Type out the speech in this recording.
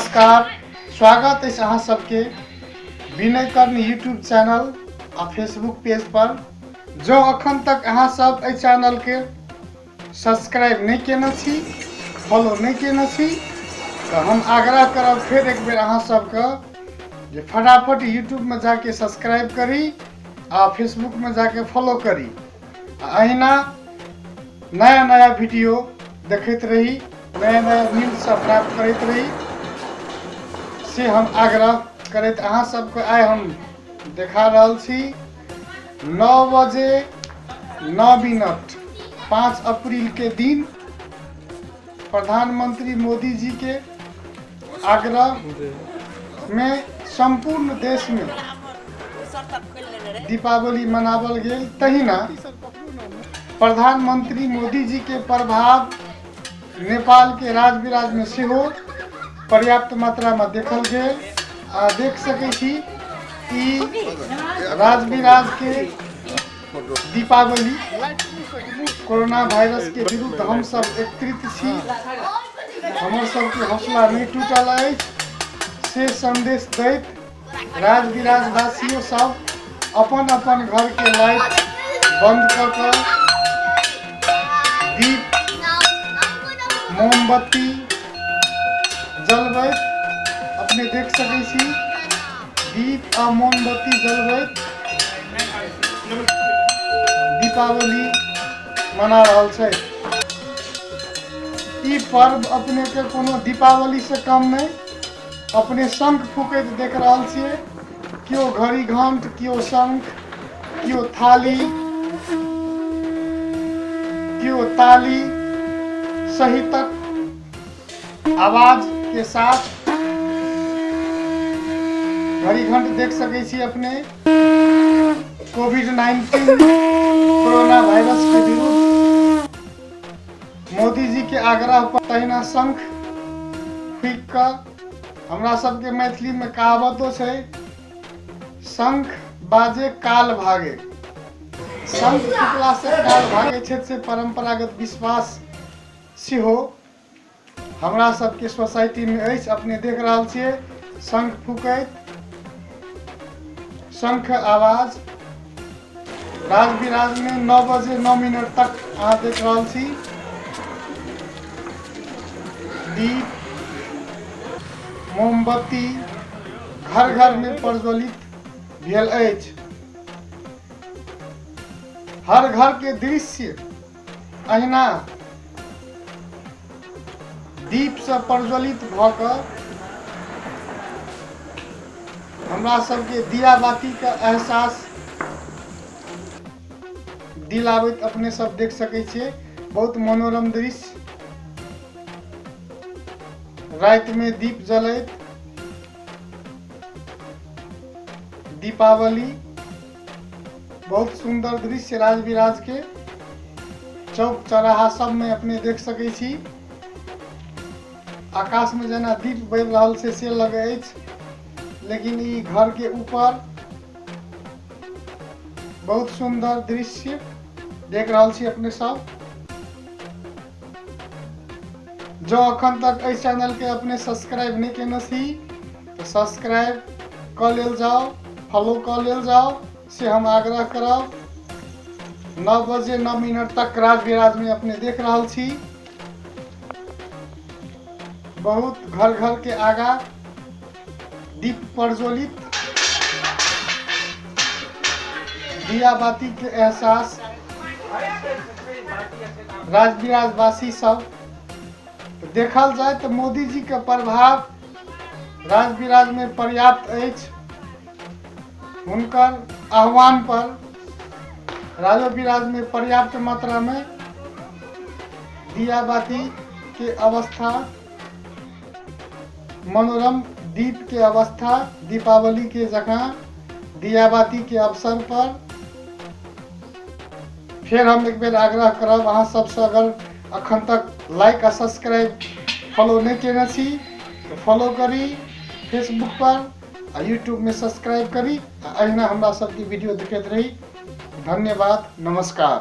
नमस्कार, स्वागत है अहाँ सबके विनय कर्ण यूट्यूब चैनल आ फेसबुक पेज पर। जो अखन तक अहाँ सब ए चैनल के सब्सक्राइब नहीं केने छी, फॉलो नहीं केने छी, तो हम आग्रह करब फिर एक बेर अहाँ सबके जे फटाफट यूट्यूब में जाके सब्सक्राइब करी आ फेसबुक में जाके फॉलो करी। अहिना नया नया वीडियो देखते रही, नया नया न्यूज सब प्राप्त करते रही से हम आग्रह करते अहाँ सबके आइ हम देखा रहल छी 9 बजे 9 मिनट 5 अप्रैल के दिन प्रधानमंत्री मोदी जी के आग्रह में संपूर्ण देश में दीपावली मनावल गेल। तहिना प्रधानमंत्री मोदी जी के प्रभाव नेपाल के राज विराज में सेहो पर्याप्त मात्रा में देखल गेल। देख सकै छी ई राज विराज के दीपावली कोरोना वायरस के विरुद्ध हम सब एकत्रित छी, हमर सबके हौसला नहीं टूटल है से संदेश दैत राज विराज वासियों सब अपन अपन घर के लाइट बंद कर दीप मोमबत्ती जलबैत अपने देख सकै छी दीप आ मोमबत्ती जलबैत दीपावली मना रहल छै। ई पर्व अपने के कोनो दीपावली से कम नहीं, अपने शंख फूकैत देख रहल छियै, कियो घड़ी घंट, कियो शंख, कियो थाली, कियो ताली सहितक आवाज के साथ घड़ी घंट देख सकै छी अपने। कोविड-19 कोरोना वायरस के विरुद्ध मोदी जी के आग्रह पर तहिना शंख फूक कर हमरा सबके मैथिली में कहावतो छै, शंख बाजे काल भागे। शंख फूकला से काल भागे छै से परंपरागत विश्वास सेहो हमरा सबके सोसाइटी में अछि। अपने देख रहल छियै शंख फूकैत, शंख आवाज राज विराज में 9 बजे 9 मिनट तक अहाँ देख रहल छी। दीप मोमबत्ती घर घर में प्रज्वलित भेल अछि। हर घर के दृश्य अहिना दीप से प्रज्वलित भ कर हमरा सबके दिया बाती का एहसास दिलाबैत अपने सब देख सकै छियै। बहुत मनोरम दृश्य, रात में दीप जलैत दीपावली, बहुत सुंदर दृश्य राज विराज के चौक चौराहा सब में अपने देख सकै छी। आकाश में जेना दीप बढ़ रहल छै से लगे अछि, लेकिन ई घर के ऊपर बहुत सुंदर दृश्य देख रहल छी अपने सब। जो अखन तक इस चैनल के अपने सब्सक्राइब नहीं केने छी तो सब्सक्राइब कर लेल जाओ, फॉलो कर लेल जाओ से हम आग्रह करब। 9 बजे 9 मिनट तक राज विराज में अपने देख रहल छी बहुत घर घर के आगा दीप प्रज्वलित, दिया बाती के एहसास राज विराज वासी सब। देखल जाए तो मोदी जी के प्रभाव राज विराज में पर्याप्त अछि। हुनकर आह्वान पर राज विराज में पर्याप्त मात्रा में दिया बाती के अवस्था, मनोरम दीप के अवस्था, दीपावली के जगह दिया बाती के अवसर पर फिर हम एक बेर आग्रह करब अहाँ सबसे, अगर अखन तक लाइक आ सब्सक्राइब फॉलो नहीं केने छी तो फॉलो करी फेसबुक पर आ यूट्यूब में सब्सक्राइब करी। अहिना हमरा सबकी वीडियो देखते रही। धन्यवाद, नमस्कार।